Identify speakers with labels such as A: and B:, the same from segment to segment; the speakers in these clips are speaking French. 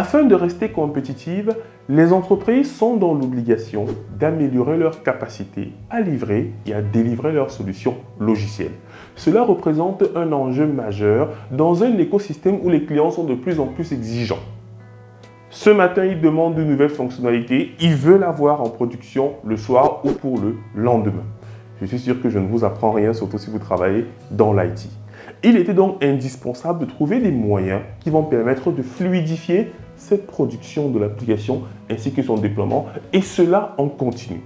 A: Afin de rester compétitives, les entreprises sont dans l'obligation d'améliorer leur capacité à livrer et à délivrer leurs solutions logicielles. Cela représente un enjeu majeur dans un écosystème où les clients sont de plus en plus exigeants. Ce matin, ils demandent de nouvelles fonctionnalités, ils veulent avoir en production le soir ou pour le lendemain. Je suis sûr que je ne vous apprends rien, surtout si vous travaillez dans l'IT. Il était donc indispensable de trouver des moyens qui vont permettre de fluidifier cette production de l'application ainsi que son déploiement, et cela en continu.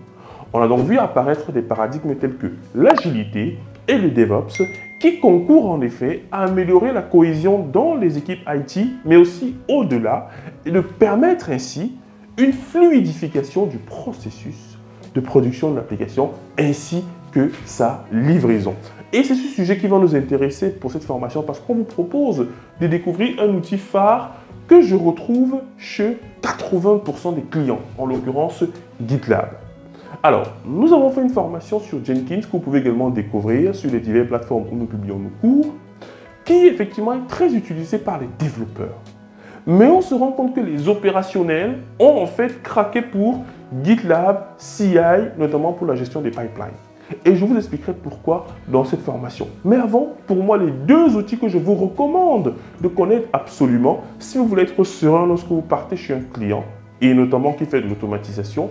A: On a donc vu apparaître des paradigmes tels que l'agilité et le DevOps qui concourent en effet à améliorer la cohésion dans les équipes IT, mais aussi au-delà, et de permettre ainsi une fluidification du processus de production de l'application ainsi que sa livraison. Et c'est ce sujet qui va nous intéresser pour cette formation parce qu'on vous propose de découvrir un outil phare que je retrouve chez 80% des clients, en l'occurrence GitLab. Alors, nous avons fait une formation sur Jenkins que vous pouvez également découvrir sur les diverses plateformes où nous publions nos cours, qui effectivement est très utilisé par les développeurs. Mais on se rend compte que les opérationnels ont en fait craqué pour GitLab CI, notamment pour la gestion des pipelines. Et je vous expliquerai pourquoi dans cette formation. Mais avant, pour moi, les deux outils que je vous recommande de connaître absolument, si vous voulez être serein lorsque vous partez chez un client, et notamment qui fait de l'automatisation,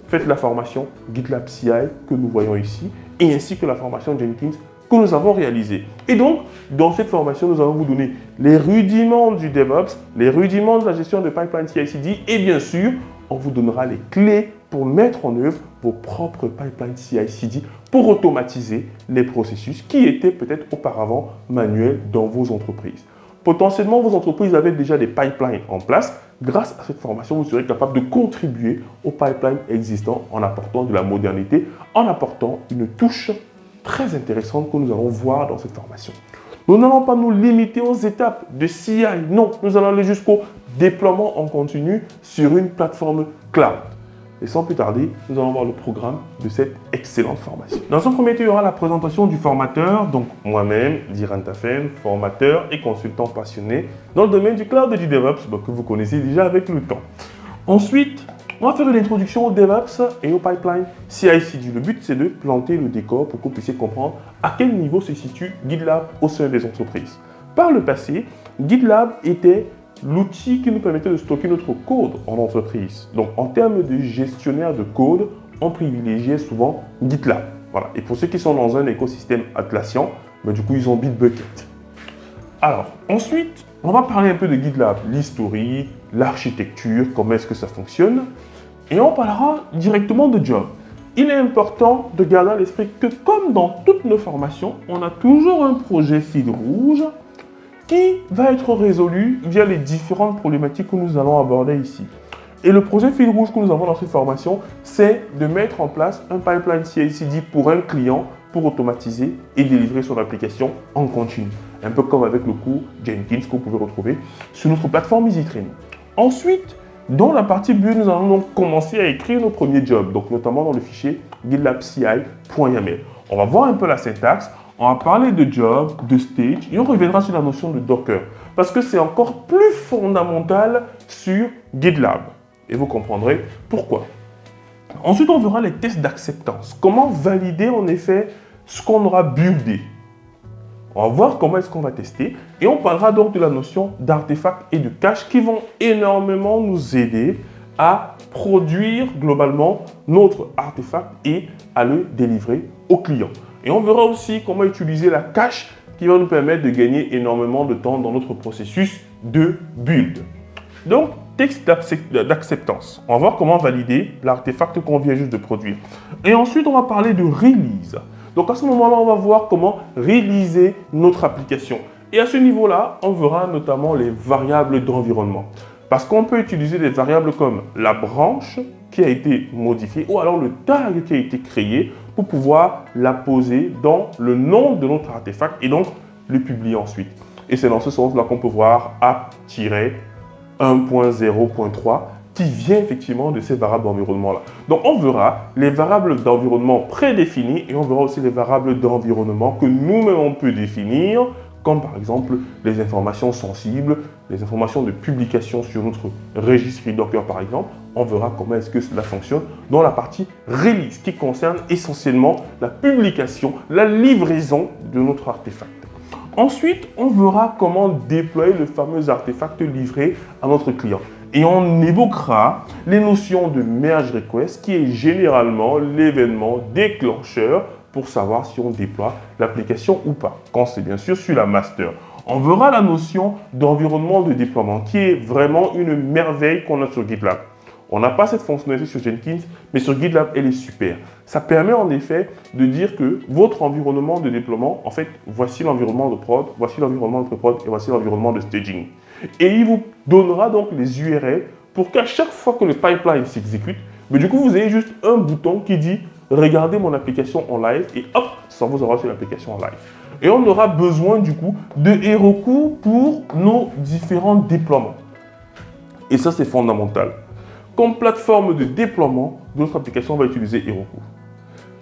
A: faites la formation GitLab CI que nous voyons ici, et ainsi que la formation Jenkins que nous avons réalisée. Et donc, dans cette formation, nous allons vous donner les rudiments du DevOps, les rudiments de la gestion de pipeline CI/CD, et bien sûr, on vous donnera les clés pour mettre en œuvre vos propres pipelines CI/CD pour automatiser les processus qui étaient peut-être auparavant manuels dans vos entreprises. Potentiellement, vos entreprises avaient déjà des pipelines en place. Grâce à cette formation, vous serez capable de contribuer aux pipelines existants en apportant de la modernité, en apportant une touche très intéressante que nous allons voir dans cette formation. Nous n'allons pas nous limiter aux étapes de CI, non, nous allons aller jusqu'au déploiement en continu sur une plateforme cloud. Et sans plus tarder, nous allons voir le programme de cette excellente formation. Dans un premier temps, il y aura la présentation du formateur, donc moi-même, Diran Tafen, formateur et consultant passionné dans le domaine du cloud et du DevOps, que vous connaissez déjà avec le temps. Ensuite, on va faire une introduction au DevOps et au pipeline CI/CD. Le but, c'est de planter le décor pour que vous puissiez comprendre à quel niveau se situe GitLab au sein des entreprises. Par le passé, GitLab était l'outil qui nous permettait de stocker notre code en entreprise. Donc, en termes de gestionnaire de code, on privilégiait souvent GitLab. Voilà. Et pour ceux qui sont dans un écosystème Atlassian, du coup, ils ont Bitbucket. Alors, ensuite, on va parler un peu de GitLab, l'historique, l'architecture, comment est-ce que ça fonctionne. Et on parlera directement de job. Il est important de garder à l'esprit que comme dans toutes nos formations, on a toujours un projet fil rouge qui va être résolu via les différentes problématiques que nous allons aborder ici. Et le projet fil rouge que nous avons dans cette formation, c'est de mettre en place un pipeline CI/CD pour un client pour automatiser et délivrer son application en continu. Un peu comme avec le cours Jenkins que vous pouvez retrouver sur notre plateforme EasyTrain. Ensuite, dans la partie build, nous allons donc commencer à écrire nos premiers jobs, donc notamment dans le fichier gitlab.ci.yaml. On va voir un peu la syntaxe. On va parler de job, de stage et on reviendra sur la notion de Docker parce que c'est encore plus fondamental sur GitLab et vous comprendrez pourquoi. Ensuite, on verra les tests d'acceptance. Comment valider en effet ce qu'on aura buildé. On va voir comment est-ce qu'on va tester et on parlera donc de la notion d'artefacts et de cache qui vont énormément nous aider à produire globalement notre artefact et à le délivrer au client. Et on verra aussi comment utiliser la cache qui va nous permettre de gagner énormément de temps dans notre processus de build. Donc, texte d'acceptance. On va voir comment valider l'artefact qu'on vient juste de produire. Et ensuite, on va parler de release. Donc, à ce moment-là, on va voir comment réaliser notre application. Et à ce niveau-là, on verra notamment les variables d'environnement. Parce qu'on peut utiliser des variables comme la branche qui a été modifiée ou alors le tag qui a été créé pour pouvoir la poser dans le nom de notre artefact et donc le publier ensuite. Et c'est dans ce sens-là qu'on peut voir app-1.0.3 qui vient effectivement de ces variables d'environnement-là. Donc on verra les variables d'environnement prédéfinies et on verra aussi les variables d'environnement que nous-mêmes on peut définir comme par exemple les informations sensibles, les informations de publication sur notre registre Docker par exemple. On verra comment est-ce que cela fonctionne dans la partie release qui concerne essentiellement la publication, la livraison de notre artefact. Ensuite, on verra comment déployer le fameux artefact livré à notre client. Et on évoquera les notions de merge request qui est généralement l'événement déclencheur pour savoir si on déploie l'application ou pas, quand c'est bien sûr sur la master. On verra la notion d'environnement de déploiement qui est vraiment une merveille qu'on a sur GitLab. On n'a pas cette fonctionnalité sur Jenkins, mais sur GitLab, elle est super. Ça permet en effet de dire que votre environnement de déploiement, en fait, voici l'environnement de prod, voici l'environnement de prod et voici l'environnement de staging. Et il vous donnera donc les URL pour qu'à chaque fois que le pipeline s'exécute, mais du coup, vous ayez juste un bouton qui dit « Regardez mon application en live » et hop, ça vous aura sur l'application en live. Et on aura besoin du coup de Heroku pour nos différents déploiements. Et ça, c'est fondamental. Comme plateforme de déploiement, notre application va utiliser Heroku.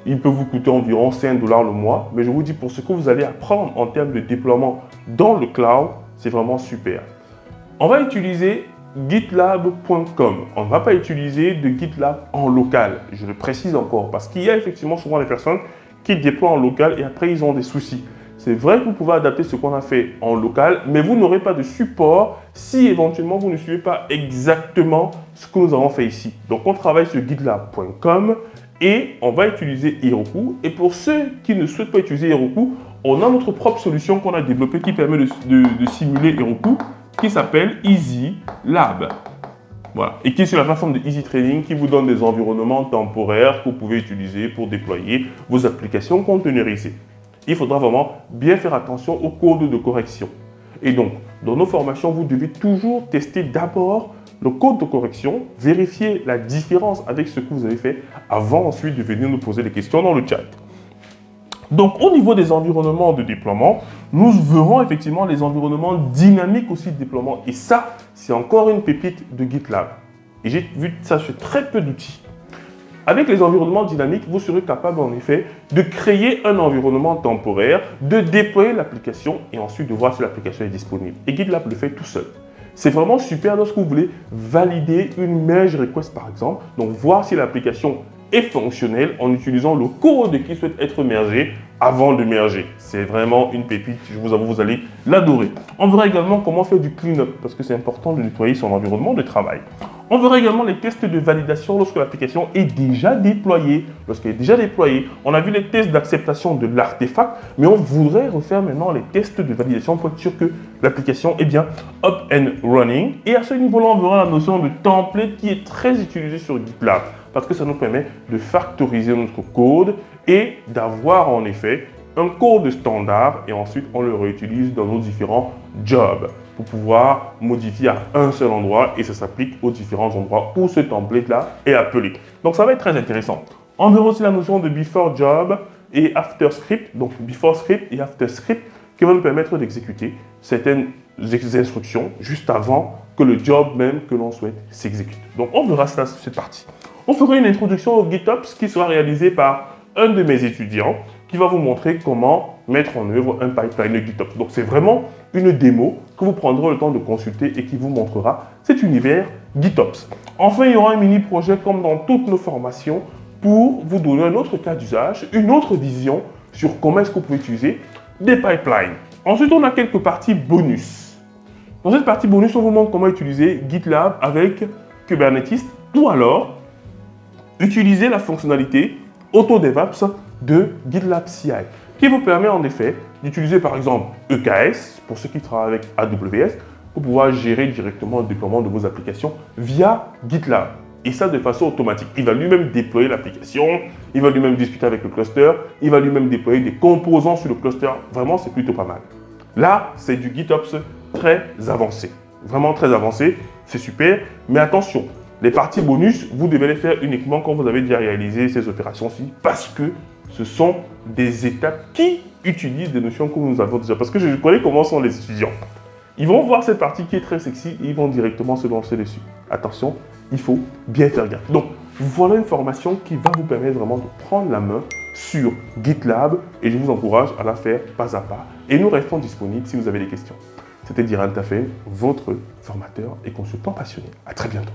A: Il peut vous coûter environ 5 $ le mois, mais je vous dis pour ce que vous allez apprendre en termes de déploiement dans le cloud, c'est vraiment super. On va utiliser gitlab.com. On ne va pas utiliser de GitLab en local. Je le précise encore parce qu'il y a effectivement souvent des personnes qui déploient en local et après ils ont des soucis. C'est vrai que vous pouvez adapter ce qu'on a fait en local, mais vous n'aurez pas de support si éventuellement vous ne suivez pas exactement ce que nous avons fait ici. Donc on travaille sur gitlab.com et on va utiliser Heroku. Et pour ceux qui ne souhaitent pas utiliser Heroku, on a notre propre solution qu'on a développée qui permet de simuler Heroku, qui s'appelle Easy Lab. Voilà. Et qui est sur la plateforme de Easy Training qui vous donne des environnements temporaires que vous pouvez utiliser pour déployer vos applications containerisées. Il faudra vraiment bien faire attention au code de correction. Et donc, dans nos formations, vous devez toujours tester d'abord le code de correction, vérifier la différence avec ce que vous avez fait avant ensuite de venir nous poser des questions dans le chat. Donc, au niveau des environnements de déploiement, nous verrons effectivement les environnements dynamiques aussi de déploiement. Et ça, c'est encore une pépite de GitLab. Et j'ai vu ça sur très peu d'outils. Avec les environnements dynamiques, vous serez capable en effet de créer un environnement temporaire, de déployer l'application et ensuite de voir si l'application est disponible. Et GitLab le fait tout seul. C'est vraiment super lorsque vous voulez valider une merge request par exemple, donc voir si l'application est fonctionnelle en utilisant le code qui souhaite être mergé avant de merger. C'est vraiment une pépite, je vous avoue, vous allez l'adorer. On verra également comment faire du clean-up parce que c'est important de nettoyer son environnement de travail. On verra également les tests de validation lorsque l'application est déjà déployée. Lorsqu'elle est déjà déployée, on a vu les tests d'acceptation de l'artefact, mais on voudrait refaire maintenant les tests de validation pour être sûr que l'application est bien up and running. Et à ce niveau-là, on verra la notion de template qui est très utilisée sur GitLab parce que ça nous permet de factoriser notre code et d'avoir en effet un code standard et ensuite on le réutilise dans nos différents jobs pour pouvoir modifier à un seul endroit et ça s'applique aux différents endroits où ce template-là est appelé. Donc ça va être très intéressant. On verra aussi la notion de before job et after script, donc before script et after script qui vont nous permettre d'exécuter certaines instructions juste avant que le job même que l'on souhaite s'exécute. Donc on verra ça, cette partie. On fera une introduction au GitOps qui sera réalisée par un de mes étudiants qui va vous montrer comment mettre en œuvre un pipeline de GitOps. Donc c'est vraiment une démo que vous prendrez le temps de consulter et qui vous montrera cet univers GitOps. Enfin, il y aura un mini-projet comme dans toutes nos formations pour vous donner un autre cas d'usage, une autre vision sur comment est-ce que vous pouvez utiliser des pipelines. Ensuite, on a quelques parties bonus. Dans cette partie bonus, on vous montre comment utiliser GitLab avec Kubernetes ou alors utiliser la fonctionnalité AutoDevOps de GitLab CI qui vous permet en effet d'utiliser par exemple EKS pour ceux qui travaillent avec AWS pour pouvoir gérer directement le déploiement de vos applications via GitLab. Et ça de façon automatique. Il va lui-même déployer l'application, il va lui-même discuter avec le cluster, il va lui-même déployer des composants sur le cluster. Vraiment, c'est plutôt pas mal. Là, c'est du GitOps très avancé. Vraiment très avancé, c'est super. Mais attention, les parties bonus, vous devez les faire uniquement quand vous avez déjà réalisé ces opérations-ci parce que ce sont des étapes qui utilisent des notions que nous avons déjà. Parce que je connais comment sont les étudiants. Ils vont voir cette partie qui est très sexy et ils vont directement se lancer dessus. Attention, il faut bien faire gaffe. Donc, voilà une formation qui va vous permettre vraiment de prendre la main sur GitLab et je vous encourage à la faire pas à pas. Et nous restons disponibles si vous avez des questions. C'était Diran Tafel, votre formateur et consultant passionné. À très bientôt.